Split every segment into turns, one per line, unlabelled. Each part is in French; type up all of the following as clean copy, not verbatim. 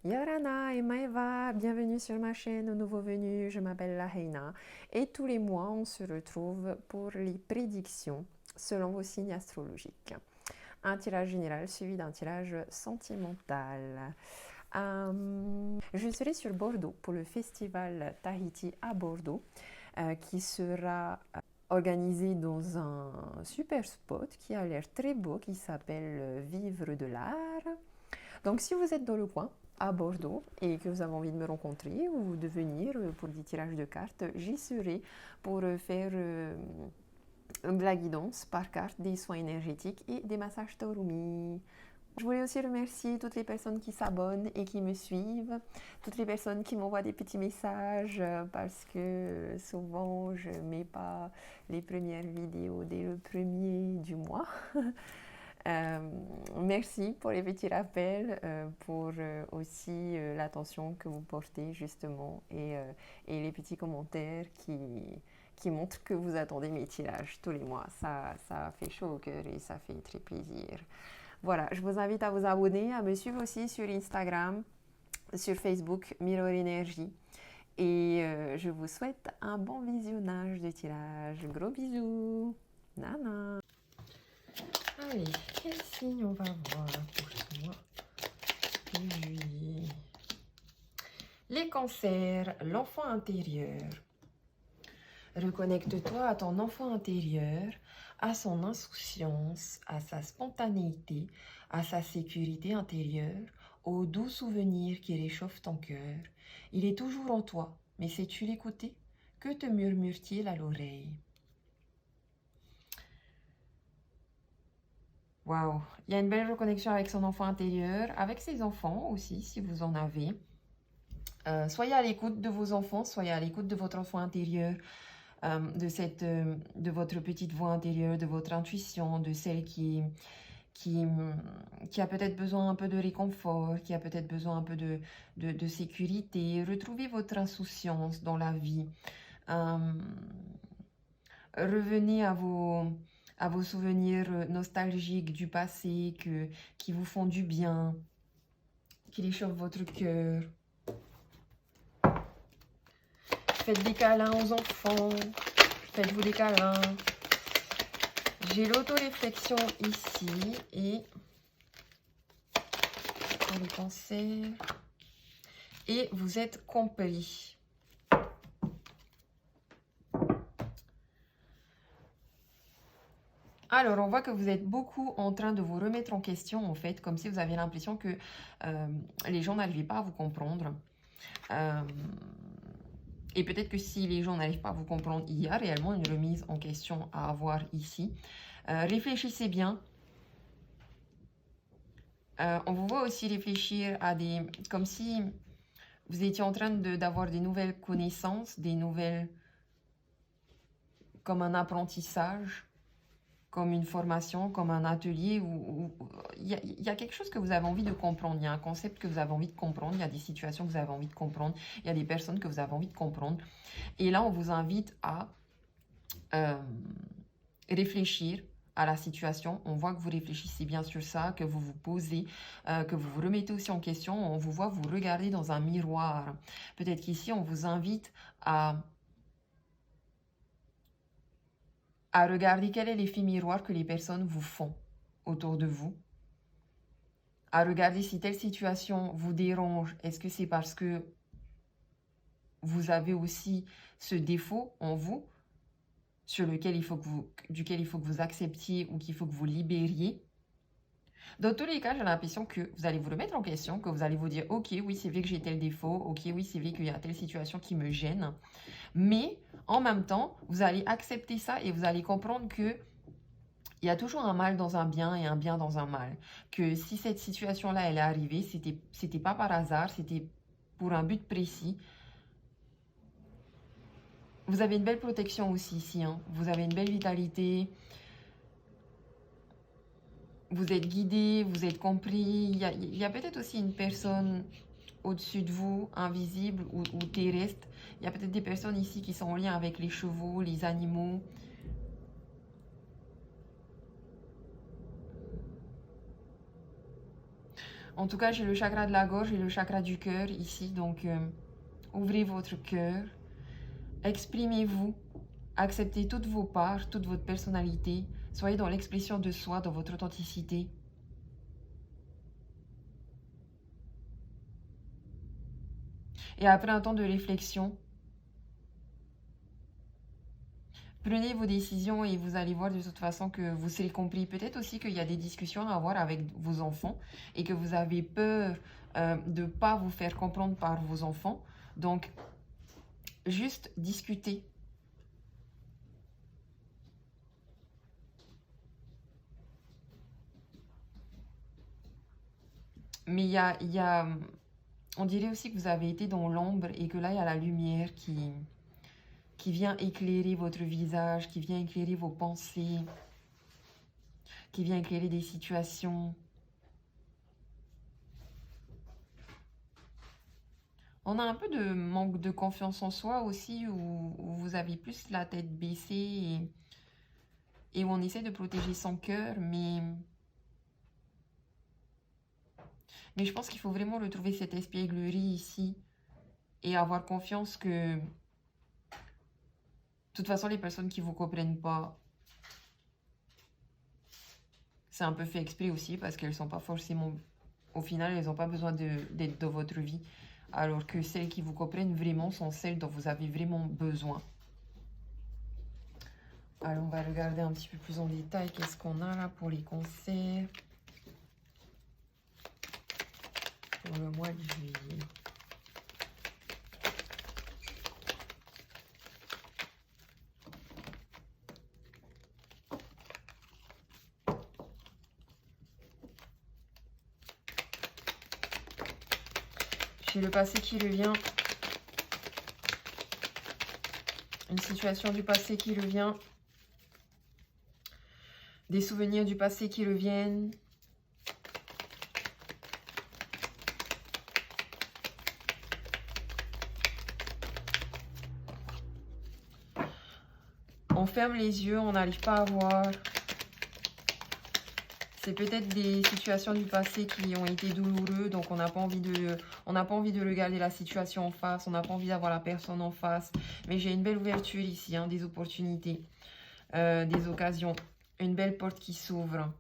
Yorana et Maeva, bienvenue sur ma chaîne aux nouveaux venus, je m'appelle Laheina et tous les mois on se retrouve pour les prédictions selon vos signes astrologiques. Un tirage général suivi d'un tirage sentimental. Je serai sur Bordeaux pour le festival Tahiti à Bordeaux qui sera organisé dans un super spot qui a l'air très beau qui s'appelle Vivre de l'Art. Donc si vous êtes dans le coin, à Bordeaux, et que vous avez envie de me rencontrer ou de venir pour des tirages de cartes, j'y serai pour faire de la guidance par carte, des soins énergétiques et des massages Torumi. Je voulais aussi remercier toutes les personnes qui s'abonnent et qui me suivent, toutes les personnes qui m'envoient des petits messages parce que souvent je ne mets pas les premières vidéos dès le premier du mois. Merci pour les petits rappels, pour aussi l'attention que vous portez justement et les petits commentaires qui montrent que vous attendez mes tirages tous les mois. Ça fait chaud au cœur et ça fait très plaisir. Voilà, je vous invite à vous abonner, à me suivre aussi sur Instagram, sur Facebook, Mirror Energy. Et je vous souhaite un bon visionnage de tirage. Gros bisous. Nana. Allez, quel signe on va voir pour ce mois de juillet? Les cancers, l'enfant intérieur. Reconnecte-toi à ton enfant intérieur, à son insouciance, à sa spontanéité, à sa sécurité intérieure, aux doux souvenirs qui réchauffent ton cœur. Il est toujours en toi, mais sais-tu l'écouter? Que te murmure-t-il à l'oreille? Waouh, il y a une belle reconnexion avec son enfant intérieur, avec ses enfants aussi, si vous en avez. Soyez à l'écoute de vos enfants, soyez à l'écoute de votre enfant intérieur, de votre petite voix intérieure, de votre intuition, de celle qui a peut-être besoin un peu de réconfort, qui a peut-être besoin un peu de sécurité. Retrouvez votre insouciance dans la vie. Revenez à vos souvenirs nostalgiques du passé qui vous font du bien, qui réchauffent votre cœur. Faites des câlins aux enfants, faites-vous des câlins. J'ai l'auto-réflexion ici et pour les cancers. Et vous êtes compris. Alors, on voit que vous êtes beaucoup en train de vous remettre en question, en fait, comme si vous aviez l'impression que les gens n'arrivaient pas à vous comprendre. Et peut-être que si les gens n'arrivent pas à vous comprendre, il y a réellement une remise en question à avoir ici. Réfléchissez bien. On vous voit aussi réfléchir à des... comme si vous étiez en train d'avoir des nouvelles connaissances, des nouvelles... comme un apprentissage, comme une formation, comme un atelier où il y a quelque chose que vous avez envie de comprendre, il y a un concept que vous avez envie de comprendre, il y a des situations que vous avez envie de comprendre, il y a des personnes que vous avez envie de comprendre. Et là, on vous invite à réfléchir à la situation. On voit que vous réfléchissez bien sur ça, que vous vous posez, que vous vous remettez aussi en question. On vous voit vous regarder dans un miroir. Peut-être qu'ici, on vous invite à regarder quel est l'effet miroir que les personnes vous font autour de vous. À regarder si telle situation vous dérange. Est-ce que c'est parce que vous avez aussi ce défaut en vous sur lequel duquel il faut que vous acceptiez ou qu'il faut que vous libériez? Dans tous les cas, j'ai l'impression que vous allez vous remettre en question, que vous allez vous dire « Ok, oui, c'est vrai que j'ai tel défaut. Ok, oui, c'est vrai qu'il y a telle situation qui me gêne. » Mais en même temps, vous allez accepter ça et vous allez comprendre que il y a toujours un mal dans un bien et un bien dans un mal. Que si cette situation-là, elle est arrivée, c'était pas par hasard, c'était pour un but précis. Vous avez une belle protection aussi ici, hein. Vous avez une belle vitalité. Vous êtes guidé, vous êtes compris. Il y a peut-être aussi une personne au-dessus de vous, invisible ou terrestre. Il y a peut-être des personnes ici qui sont en lien avec les chevaux, les animaux. En tout cas, j'ai le chakra de la gorge et le chakra du cœur ici. Donc, ouvrez votre cœur. Exprimez-vous. Acceptez toutes vos parts, toute votre personnalité. Soyez dans l'expression de soi, dans votre authenticité. Et après un temps de réflexion, prenez vos décisions et vous allez voir de toute façon que vous serez compris. Peut-être aussi qu'il y a des discussions à avoir avec vos enfants et que vous avez peur de ne pas vous faire comprendre par vos enfants. Donc, juste discuter. Mais on dirait aussi que vous avez été dans l'ombre et que là, il y a la lumière qui vient éclairer votre visage, qui vient éclairer vos pensées, qui vient éclairer des situations. On a un peu de manque de confiance en soi aussi, où vous avez plus la tête baissée et où on essaie de protéger son cœur, mais je pense qu'il faut vraiment retrouver cette espièglerie ici et avoir confiance que, de toute façon, les personnes qui ne vous comprennent pas, c'est un peu fait exprès aussi parce qu'elles ne sont pas forcément, au final, elles n'ont pas besoin d'être dans votre vie. Alors que celles qui vous comprennent vraiment sont celles dont vous avez vraiment besoin. Alors, on va regarder un petit peu plus en détail qu'est-ce qu'on a là pour les concerts. Pour le mois de juillet. J'ai le passé qui revient. Une situation du passé qui revient. Des souvenirs du passé qui reviennent. On ferme les yeux, on n'arrive pas à voir. C'est peut-être des situations du passé qui ont été douloureuses, donc on n'a pas envie de regarder la situation en face, on n'a pas envie d'avoir la personne en face. Mais j'ai une belle ouverture ici, hein, des opportunités, des occasions, une belle porte qui s'ouvre.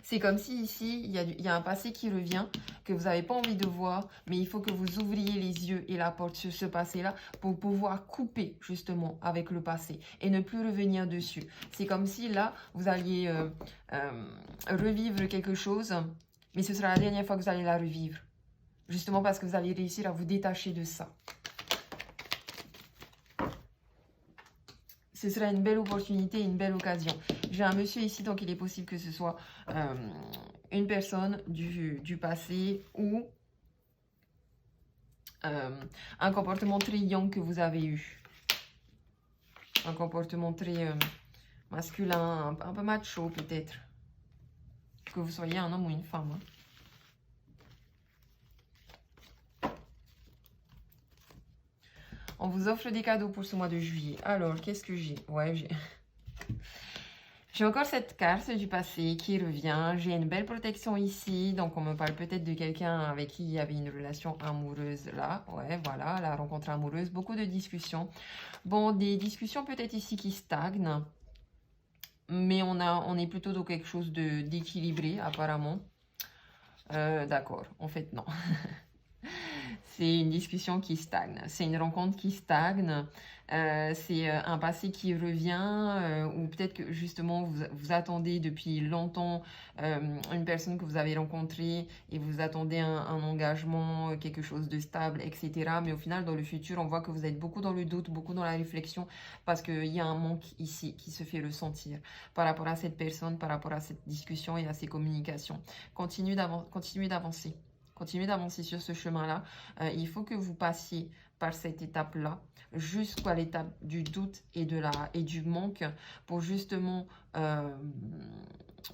C'est comme si ici, il y a un passé qui revient, que vous n'avez pas envie de voir, mais il faut que vous ouvriez les yeux et la porte sur ce passé-là pour pouvoir couper justement avec le passé et ne plus revenir dessus. C'est comme si là, vous alliez revivre quelque chose, mais ce sera la dernière fois que vous allez la revivre. Justement parce que vous allez réussir à vous détacher de ça. Ce sera une belle opportunité, une belle occasion. J'ai un monsieur ici, donc il est possible que ce soit une personne du passé ou un comportement très young que vous avez eu. Un comportement très masculin, un peu macho peut-être. Que vous soyez un homme ou une femme. Hein. On vous offre des cadeaux pour ce mois de juillet. Alors, qu'est-ce que j'ai? Ouais, j'ai encore cette carte du passé qui revient. J'ai une belle protection ici. Donc, on me parle peut-être de quelqu'un avec qui il y avait une relation amoureuse là. Ouais, voilà, la rencontre amoureuse. Beaucoup de discussions. Bon, des discussions peut-être ici qui stagnent. Mais on est plutôt dans quelque chose d'équilibré, apparemment. D'accord, en fait, non. C'est une discussion qui stagne, c'est une rencontre qui stagne, c'est un passé qui revient, ou peut-être que justement vous attendez depuis longtemps une personne que vous avez rencontrée et vous attendez un engagement, quelque chose de stable, etc. Mais au final, dans le futur, on voit que vous êtes beaucoup dans le doute, beaucoup dans la réflexion, parce qu'il y a un manque ici qui se fait ressentir par rapport à cette personne, par rapport à cette discussion et à ces communications. Continuez d'avancer. Continuez d'avancer sur ce chemin-là. Il faut que vous passiez par cette étape-là jusqu'à l'étape du doute et du manque pour justement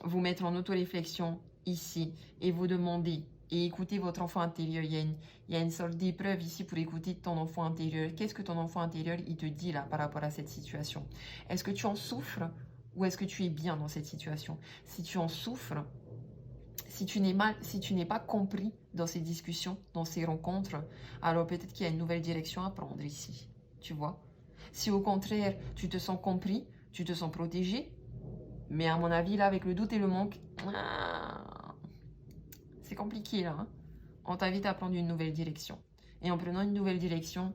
vous mettre en auto-réflexion ici et vous demander et écouter votre enfant intérieur. Il y a une sorte d'épreuve ici pour écouter ton enfant intérieur. Qu'est-ce que ton enfant intérieur il te dit là par rapport à cette situation? Est-ce que tu en souffres ou est-ce que tu es bien dans cette situation? Si tu en souffres, Si tu n'es pas compris dans ces discussions, dans ces rencontres, alors peut-être qu'il y a une nouvelle direction à prendre ici, tu vois. Si au contraire, tu te sens compris, tu te sens protégé, mais à mon avis, là, avec le doute et le manque, c'est compliqué, là. Hein. On t'invite à prendre une nouvelle direction. Et en prenant une nouvelle direction,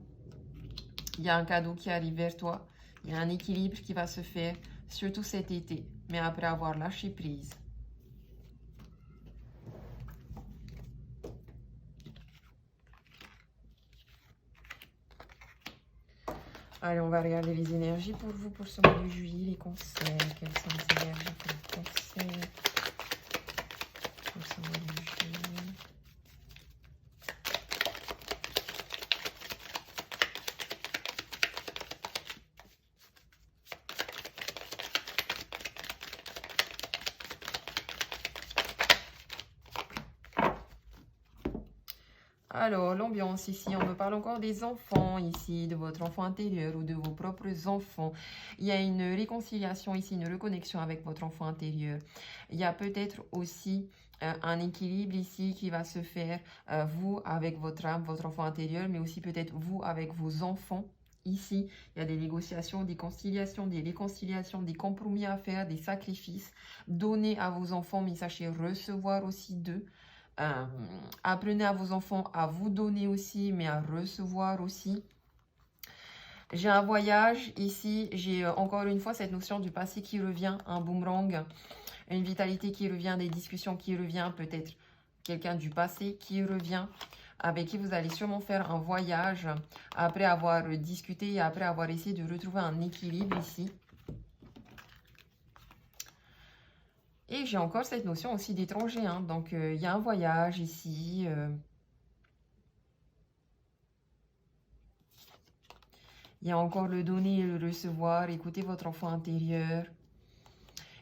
il y a un cadeau qui arrive vers toi. Il y a un équilibre qui va se faire, surtout cet été, mais après avoir lâché prise. Allez, on va regarder les énergies pour vous pour ce mois de juillet, les conseils. Quelles sont les énergies pour les conseils pour ce mois de juillet? Alors, l'ambiance ici, on me parle encore des enfants ici, de votre enfant intérieur ou de vos propres enfants. Il y a une réconciliation ici, une reconnexion avec votre enfant intérieur. Il y a peut-être aussi un équilibre ici qui va se faire, vous avec votre âme, votre enfant intérieur, mais aussi peut-être vous avec vos enfants. Ici, il y a des négociations, des conciliations, des réconciliations, des compromis à faire, des sacrifices. Donnez à vos enfants, mais sachez recevoir aussi d'eux. Apprenez à vos enfants à vous donner aussi, mais à recevoir aussi. J'ai un voyage ici, j'ai encore une fois cette notion du passé qui revient, un boomerang, une vitalité qui revient, des discussions qui revient, peut-être quelqu'un du passé qui revient, avec qui vous allez sûrement faire un voyage après avoir discuté et après avoir essayé de retrouver un équilibre ici. Et j'ai encore cette notion aussi d'étranger, hein. Donc il y a un voyage ici. Il y a encore le donner et le recevoir, écoutez votre enfant intérieur.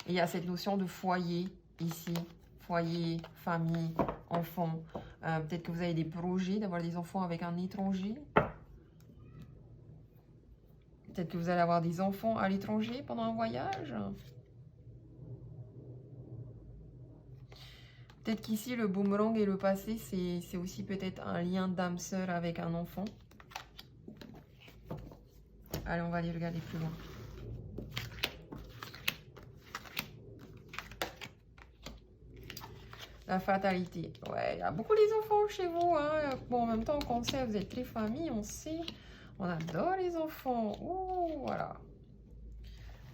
Et il y a cette notion de foyer ici, foyer, famille, enfant. Peut-être que vous avez des projets d'avoir des enfants avec un étranger. Peut-être que vous allez avoir des enfants à l'étranger pendant un voyage. Peut-être qu'ici, le boomerang et le passé, c'est aussi peut-être un lien d'âme-sœur avec un enfant. Allez, on va aller regarder plus loin. La fatalité. Ouais, il y a beaucoup les enfants chez vous. Hein. Bon, en même temps, on sait, vous êtes très famille, on sait. On adore les enfants. Ouh, voilà.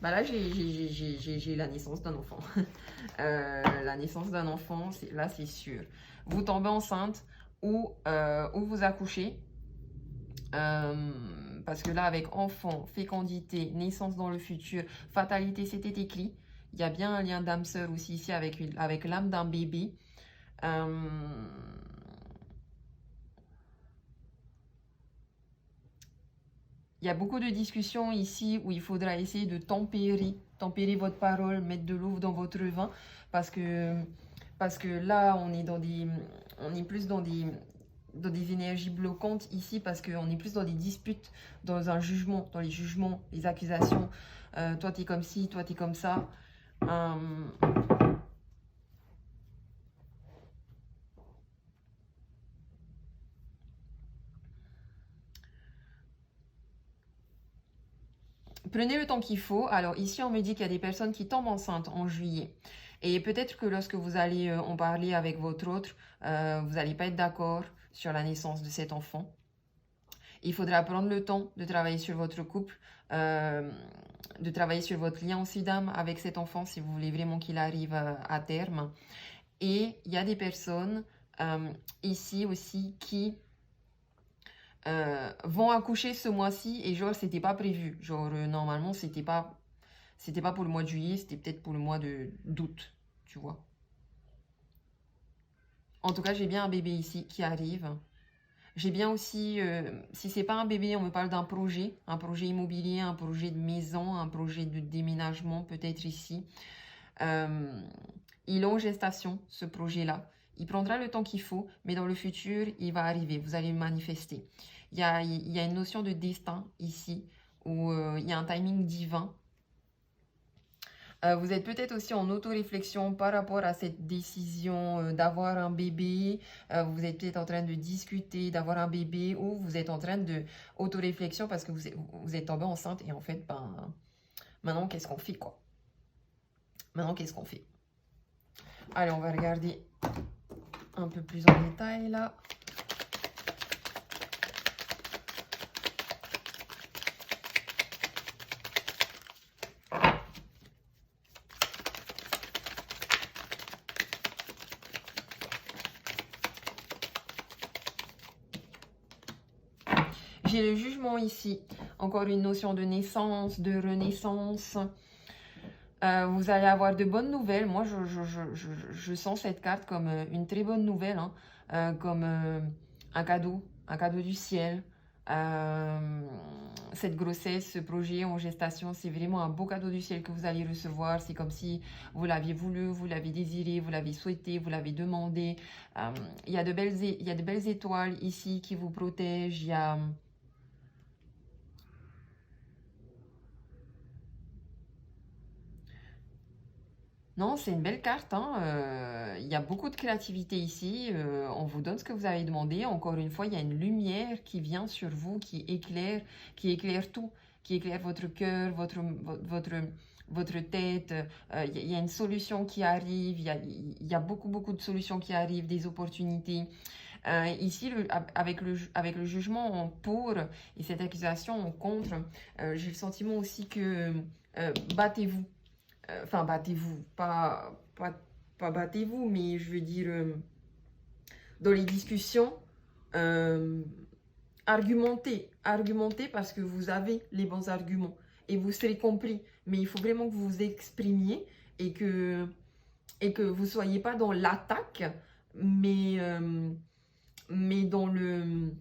Bah là, j'ai la naissance d'un enfant. La naissance d'un enfant, là, c'est sûr. Vous tombez enceinte ou vous accouchez. Parce que là, avec enfant, fécondité, naissance dans le futur, fatalité, c'était écrit. Il y a bien un lien d'âme sœur aussi ici avec l'âme d'un bébé. Il y a beaucoup de discussions ici où il faudra essayer de tempérer votre parole, mettre de l'eau dans votre vin, parce que là, on est plus dans des énergies bloquantes ici, parce qu'on est plus dans des disputes, dans un jugement, dans les jugements, les accusations. Toi, t'es comme ci, toi, t'es comme ça. Prenez le temps qu'il faut. Alors ici, on me dit qu'il y a des personnes qui tombent enceintes en juillet. Et peut-être que lorsque vous allez en parler avec votre autre, vous n'allez pas être d'accord sur la naissance de cet enfant. Il faudra prendre le temps de travailler sur votre couple, de travailler sur votre lien aussi d'âme avec cet enfant si vous voulez vraiment qu'il arrive à terme. Et il y a des personnes ici aussi qui vont accoucher ce mois-ci et genre c'était pas prévu. Genre normalement c'était pas pour le mois de juillet, c'était peut-être pour le mois d'août, tu vois. En tout cas, j'ai bien un bébé ici qui arrive. J'ai bien aussi, si c'est pas un bébé, on me parle d'un projet immobilier, un projet de maison, un projet de déménagement peut-être ici. Il est en gestation, ce projet-là. Il prendra le temps qu'il faut, mais dans le futur, il va arriver. Vous allez le manifester. Il y a une notion de destin ici, où il y a un timing divin. Vous êtes peut-être aussi en auto-réflexion par rapport à cette décision d'avoir un bébé. Vous êtes peut-être en train de discuter d'avoir un bébé ou vous êtes en train de auto-réflexion parce que vous êtes tombé enceinte et en fait, ben, maintenant, qu'est-ce qu'on fait, quoi? Maintenant, qu'est-ce qu'on fait? Allez, on va regarder un peu plus en détail, là. J'ai le jugement ici. Encore une notion de naissance, de renaissance. Vous allez avoir de bonnes nouvelles. Moi, je sens cette carte comme une très bonne nouvelle, hein. Comme un cadeau du ciel. Cette grossesse, ce projet en gestation, c'est vraiment un beau cadeau du ciel que vous allez recevoir. C'est comme si vous l'aviez voulu, vous l'avez désiré, vous l'avez souhaité, vous l'avez demandé. Il y a de belles étoiles ici qui vous protègent. Il y a... Non, c'est une belle carte, hein. Il y a beaucoup de créativité ici. On vous donne ce que vous avez demandé. Encore une fois, il y a une lumière qui vient sur vous, qui éclaire tout, qui éclaire votre cœur, votre tête. Il y a une solution qui arrive. Il y a beaucoup de solutions qui arrivent, des opportunités. Ici, avec le jugement en pour et cette accusation en contre, j'ai le sentiment aussi que battez-vous. Enfin, battez-vous, pas battez-vous, mais je veux dire, dans les discussions, euh, argumentez parce que vous avez les bons arguments et vous serez compris. Mais il faut vraiment que vous vous exprimiez et que vous ne soyez pas dans l'attaque, mais dans le...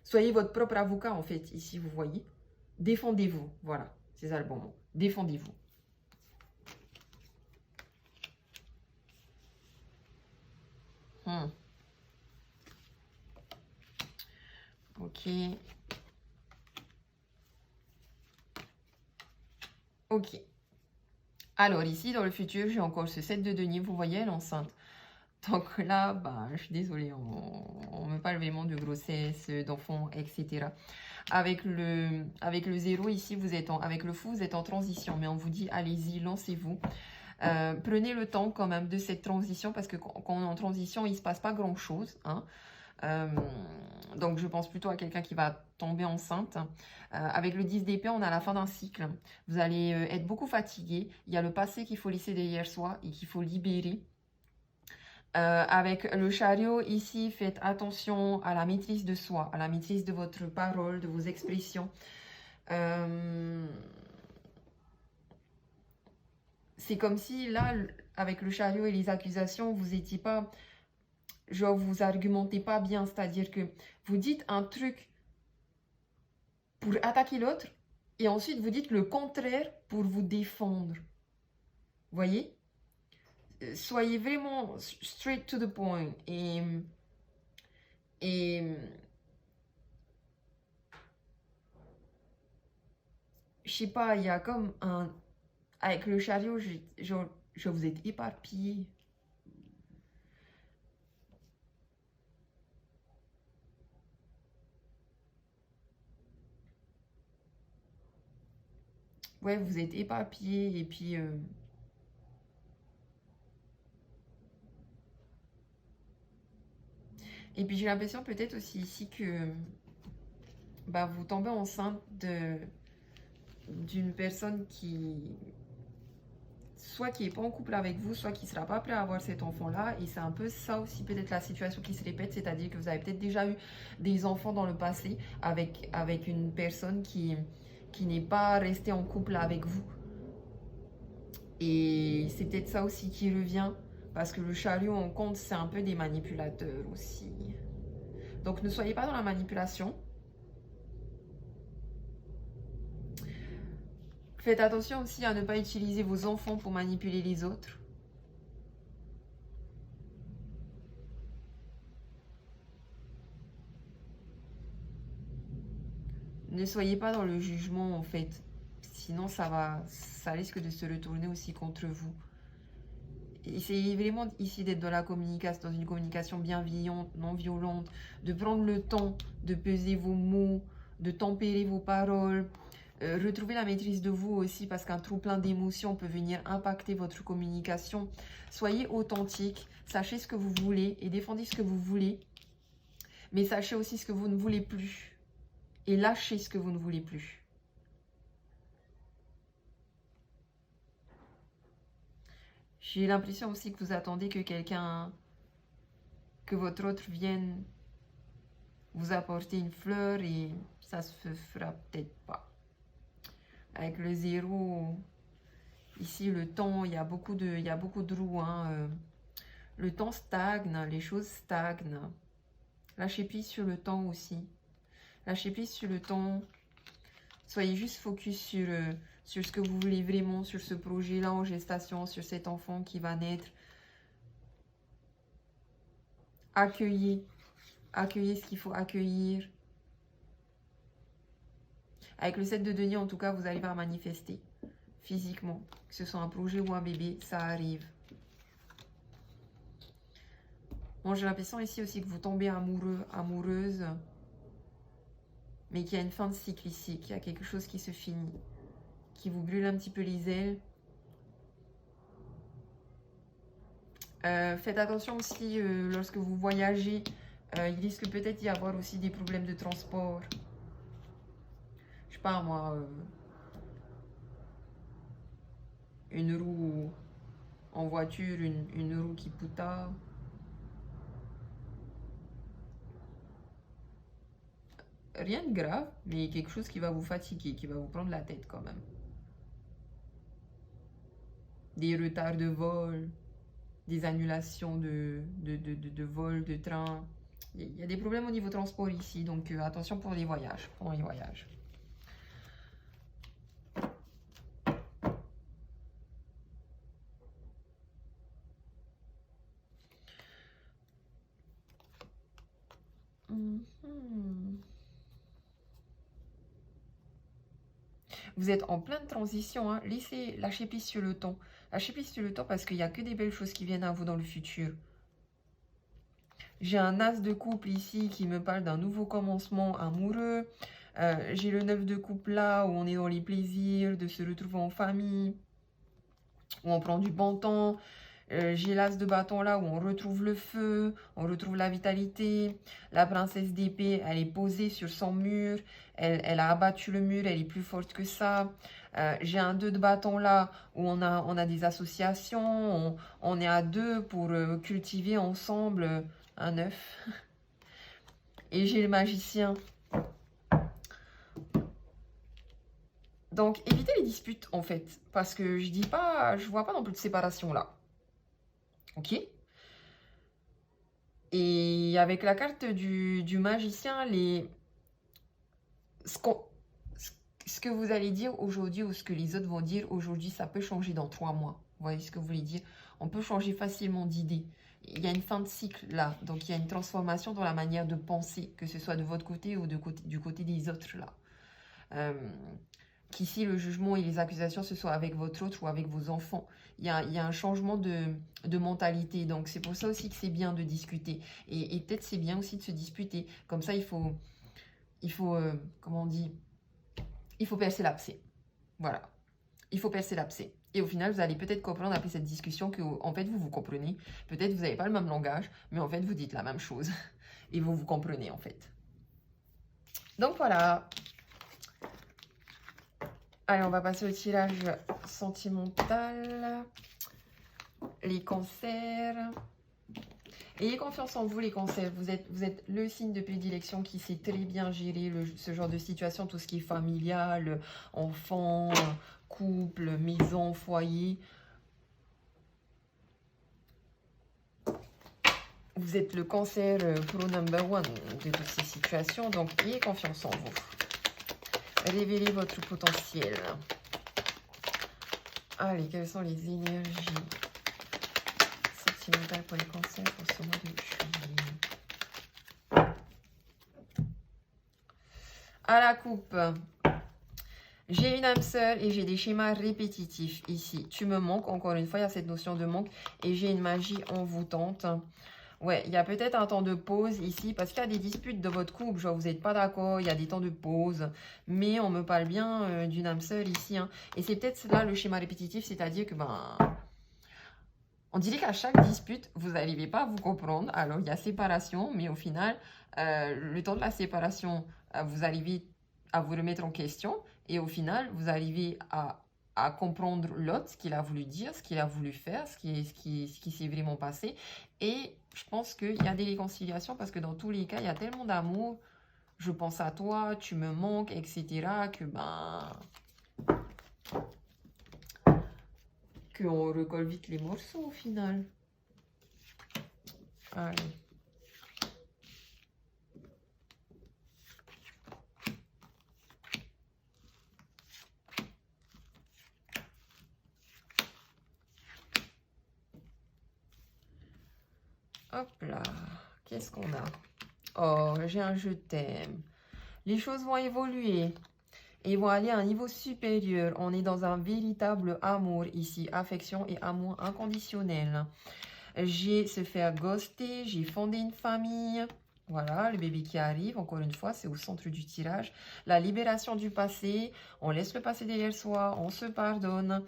Soyez votre propre avocat, en fait, ici, vous voyez. Défendez-vous, voilà, c'est ça le bon mot. Défendez-vous. Ok. Ok. Alors ici, dans le futur, j'ai encore ce 7 de denier. Vous voyez, elle est enceinte. Donc là, bah, je suis désolée, on me parle vraiment de grossesse, d'enfants, etc. Avec le 0 ici, avec le fou, vous êtes en transition. Mais on vous dit, allez-y, lancez-vous. Prenez le temps quand même de cette transition parce que quand on est en transition, il ne se passe pas grand-chose, hein. Donc je pense plutôt à quelqu'un qui va tomber enceinte. Avec le 10 d'épée, on a la fin d'un cycle. Vous allez être beaucoup fatigué. Il y a le passé qu'il faut laisser derrière soi et qu'il faut libérer. Avec le chariot ici, faites attention à la maîtrise de soi, à la maîtrise de votre parole, de vos expressions. C'est comme si là, avec le chariot et les accusations, vous n'étiez pas... Genre, vous argumentez pas bien, c'est-à-dire que vous dites un truc pour attaquer l'autre et ensuite vous dites le contraire pour vous défendre. Vous voyez? Soyez vraiment straight to the point et je sais pas, il y a comme un... Avec le chariot, je vous êtes éparpillé. Ouais, vous êtes éparpillé et puis... Et puis j'ai l'impression peut-être aussi ici que bah, vous tombez enceinte d'une personne qui... soit qui n'est pas en couple avec vous, soit qui ne sera pas prêt à avoir cet enfant-là. Et c'est un peu ça aussi peut-être la situation qui se répète, c'est-à-dire que vous avez peut-être déjà eu des enfants dans le passé avec une personne qui n'est pas restée en couple avec vous. Et c'est peut-être ça aussi qui revient, parce que le chariot en compte, c'est un peu des manipulateurs aussi. Donc ne soyez pas dans la manipulation. Faites attention aussi à ne pas utiliser vos enfants pour manipuler les autres. Ne soyez pas dans le jugement en fait. Sinon, ça risque de se retourner aussi contre vous. Essayez vraiment ici d'être dans la communication, dans une communication bienveillante, non violente, de prendre le temps de peser vos mots, de tempérer vos paroles. Retrouvez la maîtrise de vous aussi parce qu'un trop plein d'émotions peut venir impacter votre communication. Soyez authentique, sachez ce que vous voulez et défendez ce que vous voulez. Mais sachez aussi ce que vous ne voulez plus et lâchez ce que vous ne voulez plus. J'ai l'impression aussi que vous attendez que quelqu'un, que votre autre vienne vous apporter une fleur et ça se fera peut-être pas. Avec le 0, ici le temps, il y a beaucoup de roues. Hein. Le temps stagne, les choses stagnent. Lâchez prise sur le temps aussi. Lâchez prise sur le temps. Soyez juste focus sur ce que vous voulez vraiment, sur ce projet-là en gestation, sur cet enfant qui va naître. Accueillez. Accueillez ce qu'il faut accueillir. Avec le 7 de denier, en tout cas, vous arrivez à manifester physiquement. Que ce soit un projet ou un bébé, ça arrive. Bon, j'ai l'impression ici aussi que vous tombez amoureux, amoureuse. Mais qu'il y a une fin de cycle ici, qu'il y a quelque chose qui se finit. Qui vous brûle un petit peu les ailes. Faites attention aussi lorsque vous voyagez. Il risque peut-être d'y avoir aussi des problèmes de transport. Je sais pas moi, une roue en voiture, une roue qui pouta. Rien de grave, mais quelque chose qui va vous fatiguer, qui va vous prendre la tête quand même. Des retards de vol, des annulations de vol, de train. Il y a des problèmes au niveau transport ici, donc attention pour les voyages, pendant les voyages. Vous êtes en pleine transition, hein. Lâchez prise sur le temps. Lâchez prise sur le temps parce qu'il n'y a que des belles choses qui viennent à vous dans le futur. J'ai un as de couple ici qui me parle d'un nouveau commencement amoureux. J'ai le 9 de couple là où on est dans les plaisirs, de se retrouver en famille, où on prend du bon temps. J'ai l'as de bâton là où on retrouve le feu, on retrouve la vitalité. La princesse d'épée, elle est posée sur son mur, elle a abattu le mur, elle est plus forte que ça. J'ai un 2 de bâton là où on a des associations, on est à deux pour cultiver ensemble un œuf. Et j'ai le magicien. Donc évitez les disputes en fait, parce que je vois pas non plus de séparation là. Ok. Et avec la carte du magicien, ce que vous allez dire aujourd'hui ou ce que les autres vont dire aujourd'hui, ça peut changer dans 3 mois. Vous voyez ce que vous voulez dire? On peut changer facilement d'idée. Il y a une fin de cycle là, donc il y a une transformation dans la manière de penser, que ce soit de votre côté ou du côté des autres là. Qu'ici le jugement et les accusations, ce soit avec votre autre ou avec vos enfants. Il y a un changement de mentalité. Donc c'est pour ça aussi que c'est bien de discuter. Et peut-être c'est bien aussi de se disputer. Comme ça, il faut comment on dit? Il faut percer l'abcès. Voilà. Il faut percer l'abcès. Et au final, vous allez peut-être comprendre après cette discussion que, en fait, vous comprenez. Peut-être vous n'avez pas le même langage, mais en fait, vous dites la même chose. Et vous comprenez, en fait. Donc voilà. Allez, on va passer au tirage sentimental. Les cancers. Ayez confiance en vous, les cancers. Vous êtes le signe de prédilection qui sait très bien gérer ce genre de situation, tout ce qui est familial, enfant, couple, maison, foyer. Vous êtes le cancer pro number one de toutes ces situations, donc ayez confiance en vous. Révélez votre potentiel. Allez, quelles sont les énergies sentimentales pour les cancers pour ce mois de juillet? À la coupe, J'ai une âme sœur et j'ai des schémas répétitifs ici. Tu me manques, encore une fois, il y a cette notion de manque. Et j'ai une magie envoûtante. Ouais, il y a peut-être un temps de pause ici parce qu'il y a des disputes de votre couple. Genre, vous n'êtes pas d'accord, il y a des temps de pause. Mais on me parle bien d'une âme sœur ici. Hein. Et c'est peut-être là le schéma répétitif, c'est-à-dire que, ben, on dirait qu'à chaque dispute, vous n'arrivez pas à vous comprendre. Alors, il y a séparation, mais au final, le temps de la séparation, vous arrivez à vous remettre en question. Et au final, vous arrivez à comprendre l'autre, ce qu'il a voulu dire, ce qu'il a voulu faire, ce qui s'est vraiment passé. Et je pense qu'il y a des réconciliations parce que dans tous les cas, il y a tellement d'amour. Je pense à toi, tu me manques, etc. Que ben, qu'on recolle vite les morceaux au final. Allez. Hop là, qu'est-ce qu'on a? Oh, j'ai un je t'aime. Les choses vont évoluer et vont aller à un niveau supérieur. On est dans un véritable amour ici, affection et amour inconditionnel. J'ai se faire ghoster, j'ai fondé une famille. Voilà, le bébé qui arrive, encore une fois, c'est au centre du tirage. La libération du passé, on laisse le passé derrière soi, on se pardonne,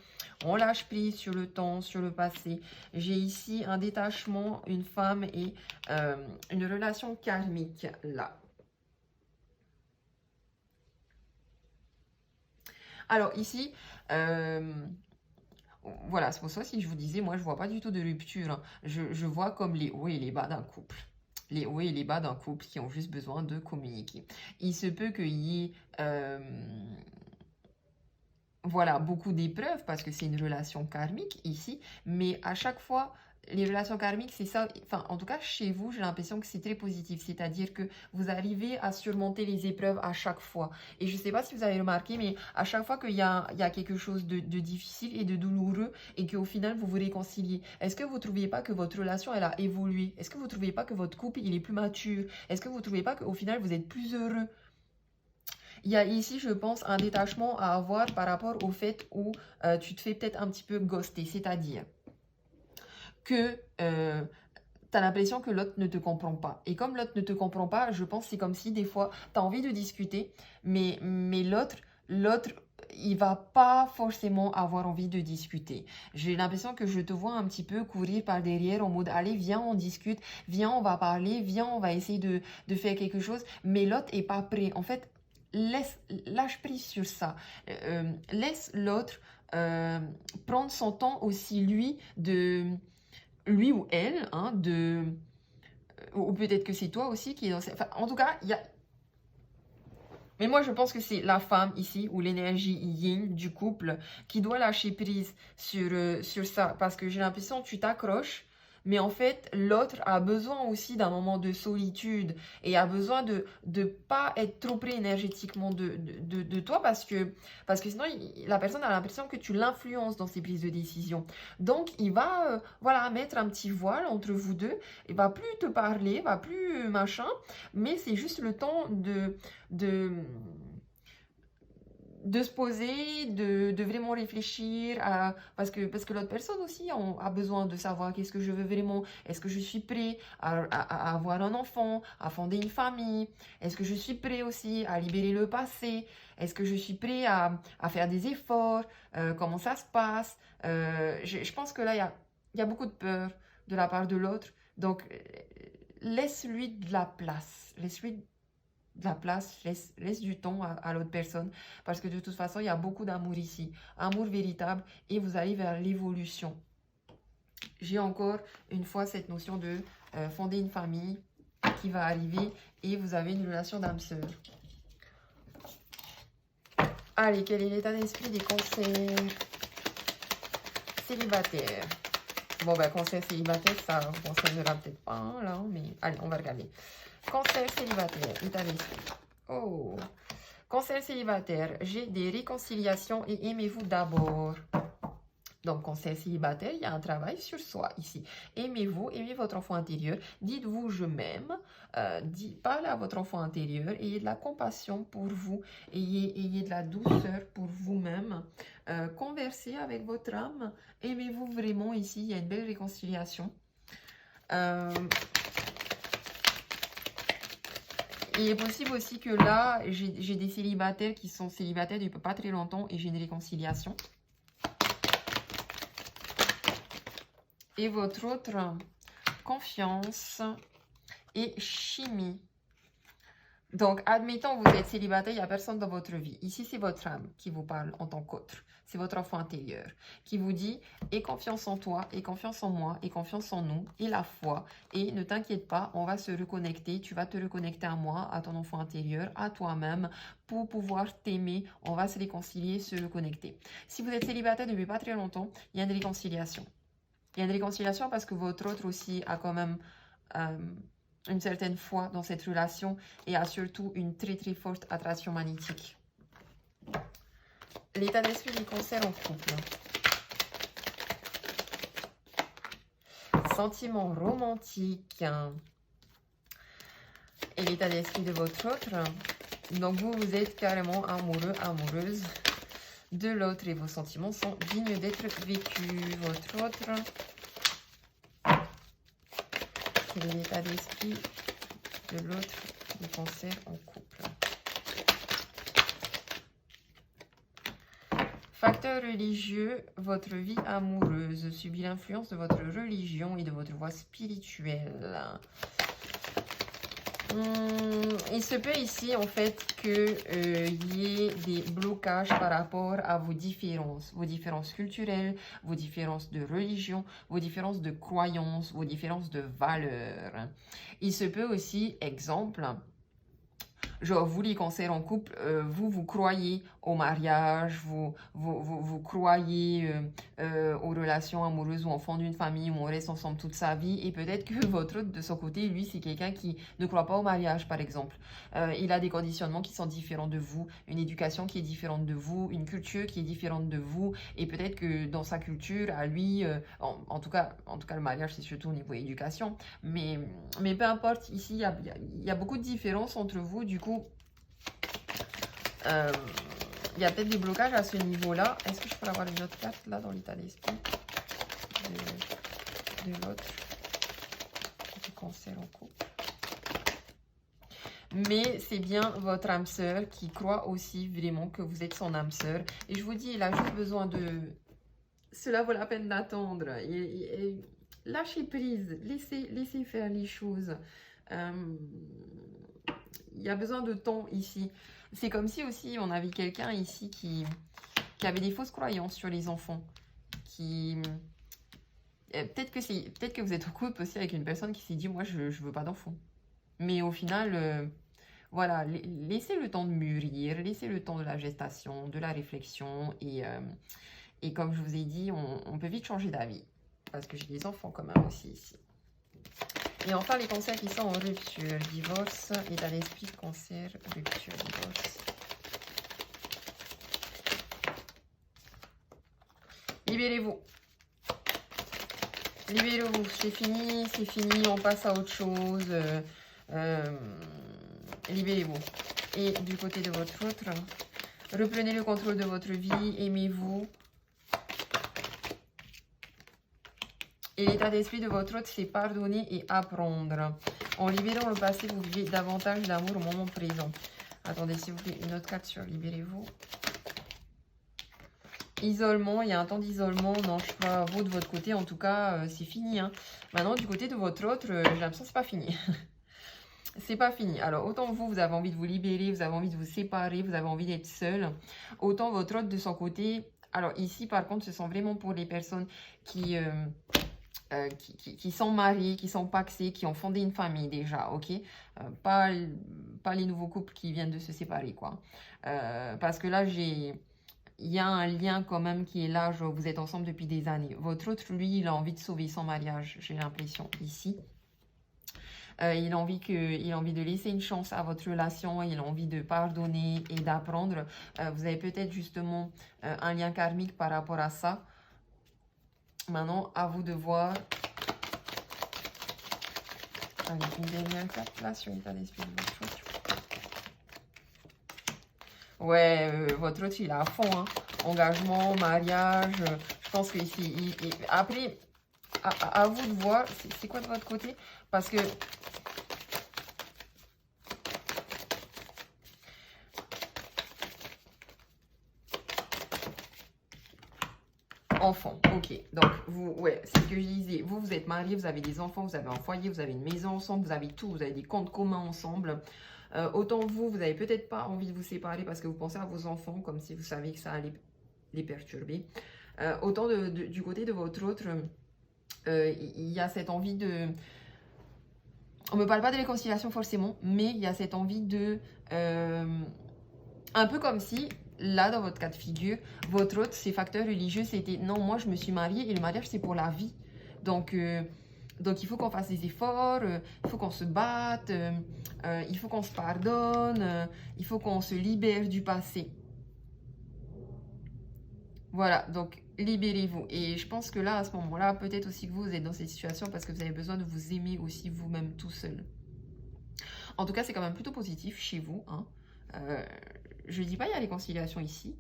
on lâche prise sur le temps, sur le passé. J'ai ici un détachement, une femme et une relation karmique là. Alors ici, voilà, c'est pour ça si je vous disais, moi je vois pas du tout de rupture. Hein. Je vois comme les hauts et les bas d'un couple. Les hauts et les bas d'un couple qui ont juste besoin de communiquer. Il se peut qu'il y ait voilà, beaucoup d'épreuves parce que c'est une relation karmique ici, mais à chaque fois, les relations karmiques, c'est ça, enfin, en tout cas, chez vous, j'ai l'impression que c'est très positif, c'est-à-dire que vous arrivez à surmonter les épreuves à chaque fois. Et je ne sais pas si vous avez remarqué, mais à chaque fois qu'il y a quelque chose de difficile et de douloureux et qu'au final, vous vous réconciliez, est-ce que vous ne trouvez pas que votre relation, elle a évolué? Est-ce que vous ne trouvez pas que votre couple, il est plus mature? Est-ce que vous ne trouvez pas qu'au final, vous êtes plus heureux? Il y a ici, je pense, un détachement à avoir par rapport au fait où tu te fais peut-être un petit peu ghoster, c'est-à-dire que tu as l'impression que l'autre ne te comprend pas. Et comme l'autre ne te comprend pas, je pense que c'est comme si des fois, tu as envie de discuter, mais l'autre, il va pas forcément avoir envie de discuter. J'ai l'impression que je te vois un petit peu courir par derrière en mode, allez, viens, on discute, viens, on va parler, viens, on va essayer de faire quelque chose, mais l'autre est pas prêt. En fait, lâche prise sur ça. Laisse l'autre prendre son temps aussi, lui ou elle, hein, ou peut-être que c'est toi aussi qui est dans cette... Enfin, en tout cas, il y a... Mais moi, je pense que c'est la femme ici, ou l'énergie yin du couple, qui doit lâcher prise sur ça. Parce que j'ai l'impression que tu t'accroches, mais en fait, l'autre a besoin aussi d'un moment de solitude et a besoin de ne pas être trop près énergétiquement de toi parce que sinon, la personne a l'impression que tu l'influences dans ses prises de décision. Donc, il va voilà, mettre un petit voile entre vous deux, il va plus te parler, va plus machin, mais c'est juste le temps de, de se poser, de vraiment réfléchir parce que l'autre personne aussi a besoin de savoir qu'est-ce que je veux vraiment. Est-ce que je suis prêt à avoir un enfant, à fonder une famille? Est-ce que je suis prêt aussi à libérer le passé? Est-ce que je suis prêt à faire des efforts? Comment ça se passe? Je pense que là, il y a beaucoup de peur de la part de l'autre. Donc, laisse-lui de la place. Laisse-lui de la place, laisse du temps à l'autre personne parce que de toute façon, il y a beaucoup d'amour ici. Amour véritable et vous allez vers l'évolution. J'ai encore une fois cette notion de fonder une famille qui va arriver et vous avez une relation d'âme sœur. Allez, quel est l'état d'esprit des cancers célibataires? Bon, ben, cancer célibataire, ça ne concernera peut-être pas, hein, là, mais allez, on va regarder. Cancer célibataire, état d'esprit. Oh, cancer célibataire, j'ai des réconciliations et aimez-vous d'abord. Donc, cancer célibataire, il y a un travail sur soi ici. Aimez-vous, aimez votre enfant intérieur. Dites-vous, je m'aime. Parlez à votre enfant intérieur. Ayez de la compassion pour vous. Ayez de la douceur pour vous-même. Conversez avec votre âme. Aimez-vous vraiment ici. Il y a une belle réconciliation. Il est possible aussi que là, j'ai des célibataires qui sont célibataires depuis pas très longtemps et j'ai une réconciliation. Et votre autre, confiance et chimie. Donc, admettons que vous êtes célibataire, il n'y a personne dans votre vie. Ici, c'est votre âme qui vous parle en tant qu'autre. C'est votre enfant intérieur qui vous dit « Aie confiance en toi, aie confiance en moi, aie confiance en nous, et la foi. Et ne t'inquiète pas, on va se reconnecter. Tu vas te reconnecter à moi, à ton enfant intérieur, à toi-même, pour pouvoir t'aimer. On va se réconcilier, se reconnecter. » Si vous êtes célibataire depuis pas très longtemps, il y a une réconciliation. Il y a une réconciliation parce que votre autre aussi a quand même une certaine foi dans cette relation et a surtout une très très forte attraction magnétique. L'état d'esprit du cancer en couple. Sentiments romantiques. Et l'état d'esprit de votre autre. Donc vous, vous êtes carrément amoureux, amoureuse de l'autre et vos sentiments sont dignes d'être vécus. Votre autre, quel est l'état d'esprit de l'autre du cancer en couple? Facteur religieux, votre vie amoureuse subit l'influence de votre religion et de votre voie spirituelle. Il se peut ici, en fait, qu'il y ait des blocages par rapport à vos différences culturelles, vos différences de religion, vos différences de croyances, vos différences de valeurs. Il se peut aussi, exemple, genre vous les cancers en couple, vous croyez au mariage, vous croyez aux relations amoureuses ou enfants d'une famille où on reste ensemble toute sa vie et peut-être que votre autre de son côté, lui, c'est quelqu'un qui ne croit pas au mariage par exemple. Il a des conditionnements qui sont différents de vous, une éducation qui est différente de vous, une culture qui est différente de vous et peut-être que dans sa culture, à lui, en tout cas le mariage c'est surtout au niveau éducation, mais peu importe, ici il y a beaucoup de différences entre vous, du coup il y a peut-être des blocages à ce niveau-là. Est-ce que je peux avoir une autre carte là dans l'état d'esprit de l'autre du cancer en couple? Mais c'est bien votre âme sœur qui croit aussi vraiment que vous êtes son âme sœur. Et je vous dis, il a juste besoin de... Cela vaut la peine d'attendre. Lâchez prise, laissez faire les choses. Il y a besoin de temps ici. C'est comme si aussi on avait quelqu'un ici qui avait des fausses croyances sur les enfants. Peut-être que vous êtes en couple aussi avec une personne qui s'est dit « Moi, je veux pas d'enfants ». Mais au final, voilà, laissez le temps de mûrir, laissez le temps de la gestation, de la réflexion. Et comme je vous ai dit, on peut vite changer d'avis. Parce que j'ai des enfants quand même aussi ici. Et enfin, les cancers qui sont en rupture, divorce, état d'esprit, cancer, rupture, divorce. Libérez-vous. Libérez-vous, c'est fini, on passe à autre chose. Libérez-vous. Et du côté de votre autre, reprenez le contrôle de votre vie, aimez-vous. Et l'état d'esprit de votre autre, c'est pardonner et apprendre. En libérant le passé, vous vivez davantage d'amour au moment présent. Attendez, s'il vous plaît, une autre carte sur libérez-vous. Isolement, il y a un temps d'isolement. Non, je ne sais pas, vous de votre côté, en tout cas, c'est fini. Hein. Maintenant, du côté de votre autre, j'ai l'impression que c'est pas fini. C'est pas fini. Alors, autant vous avez envie de vous libérer, vous avez envie de vous séparer, vous avez envie d'être seul. Autant votre autre, de son côté... Alors, ici, par contre, ce sont vraiment pour les personnes qui sont mariés, qui sont pacsés, qui ont fondé une famille déjà, ok? Pas les nouveaux couples qui viennent de se séparer, quoi. Parce que là, il y a un lien quand même qui est là, genre, vous êtes ensemble depuis des années. Votre autre, lui, il a envie de sauver son mariage, j'ai l'impression, ici. Il a envie de laisser une chance à votre relation, il a envie de pardonner et d'apprendre. Vous avez peut-être justement un lien karmique par rapport à ça. Maintenant, à vous de voir. Allez, une dernière carte là sur l'état d'esprit de votre autre. Ouais, votre autre, il est à fond. Hein. Engagement, mariage. Je pense que ici, après, à vous de voir. C'est quoi de votre côté? Parce que enfant, ok. Donc, vous, ouais, c'est ce que je disais. Vous êtes mariés, vous avez des enfants, vous avez un foyer, vous avez une maison ensemble, vous avez tout, vous avez des comptes communs ensemble. Autant vous n'avez peut-être pas envie de vous séparer parce que vous pensez à vos enfants comme si vous saviez que ça allait les perturber. Autant du côté de votre autre, il y a cette envie de... On ne me parle pas de réconciliation forcément, mais il y a cette envie de... un peu comme si... Là, dans votre cas de figure, votre autre, ces facteurs religieux, c'était non, moi je me suis mariée et le mariage c'est pour la vie. Donc il faut qu'on fasse des efforts, il faut qu'on se batte, il faut qu'on se pardonne, il faut qu'on se libère du passé. Voilà, donc libérez-vous. Et je pense que là, à ce moment-là, peut-être aussi que vous êtes dans cette situation parce que vous avez besoin de vous aimer aussi vous-même tout seul. En tout cas, c'est quand même plutôt positif chez vous. Hein. Je ne dis pas il y a réconciliation ici.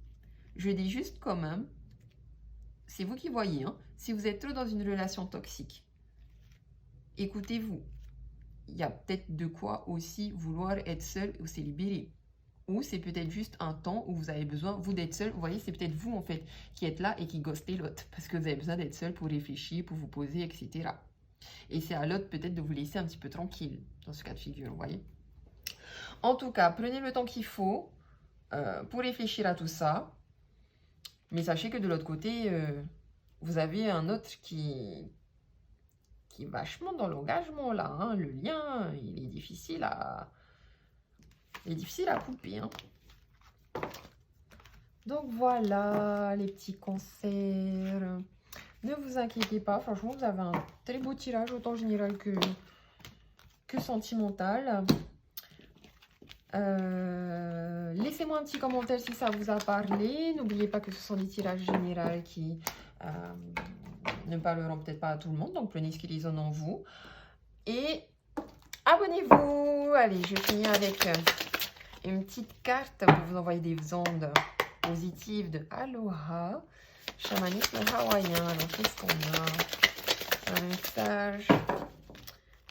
Je dis juste quand même, c'est vous qui voyez, hein, si vous êtes trop dans une relation toxique, écoutez-vous. Il y a peut-être de quoi aussi vouloir être seul ou se libérer. Ou c'est peut-être juste un temps où vous avez besoin, vous, d'être seul. Vous voyez, c'est peut-être vous, en fait, qui êtes là et qui ghostez l'autre. Parce que vous avez besoin d'être seul pour réfléchir, pour vous poser, etc. Et c'est à l'autre peut-être de vous laisser un petit peu tranquille dans ce cas de figure, vous voyez. En tout cas, prenez le temps qu'il faut pour réfléchir à tout ça. Mais sachez que de l'autre côté, vous avez un autre qui est vachement dans l'engagement là. Hein. Le lien, il est difficile à couper. Hein. Donc voilà les petits conseils. Ne vous inquiétez pas, franchement, vous avez un très beau tirage, autant général que sentimental. Laissez-moi un petit commentaire si ça vous a parlé. N'oubliez pas que ce sont des tirages généraux qui ne parleront peut-être pas à tout le monde. Donc prenez ce qui résonne en vous. Et abonnez-vous. Allez, je finis avec une petite carte pour vous envoyer des ondes positives de Aloha. Chamanisme hawaïen. Alors qu'est-ce qu'on a? Un message.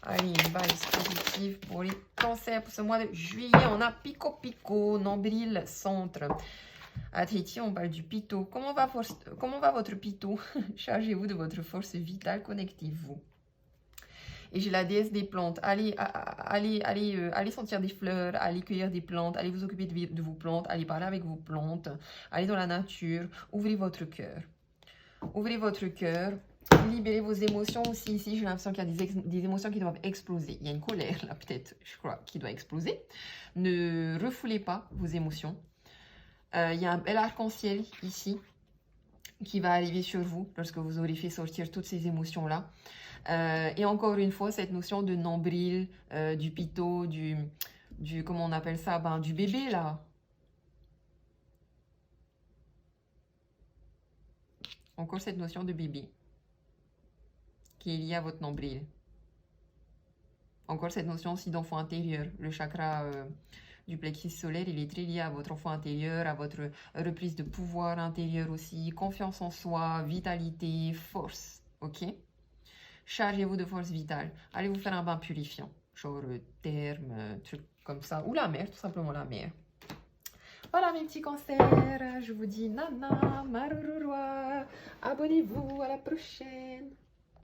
Allez, une balise positive pour les cancers pour ce mois de juillet. On a Pico Pico, nombril, centre. À Tahiti, on parle du pito. Comment va votre pito? Chargez-vous de votre force vitale, connectez-vous. Et j'ai la déesse des plantes. Allez sentir des fleurs, allez cueillir des plantes, allez vous occuper de vos plantes, allez parler avec vos plantes, allez dans la nature, ouvrez votre cœur. Ouvrez votre cœur. Libérez vos émotions aussi. Ici, j'ai l'impression qu'il y a des émotions qui doivent exploser. Il y a une colère, là, peut-être, je crois, qui doit exploser. Ne refoulez pas vos émotions. Il y a un bel arc-en-ciel ici qui va arriver sur vous lorsque vous aurez fait sortir toutes ces émotions-là. Et encore une fois, cette notion de nombril, du pito, du comment on appelle ça, du bébé, là. Encore cette notion de bébé qui est liée à votre nombril. Encore cette notion aussi d'enfant intérieur. Le chakra du plexus solaire, il est très lié à votre enfant intérieur, à votre reprise de pouvoir intérieur aussi, confiance en soi, vitalité, force, ok? Chargez-vous de force vitale. Allez vous faire un bain purifiant, genre therme, truc comme ça, ou la mer, tout simplement la mer. Voilà mes petits cancers, je vous dis nana, marururua, abonnez-vous, à la prochaine.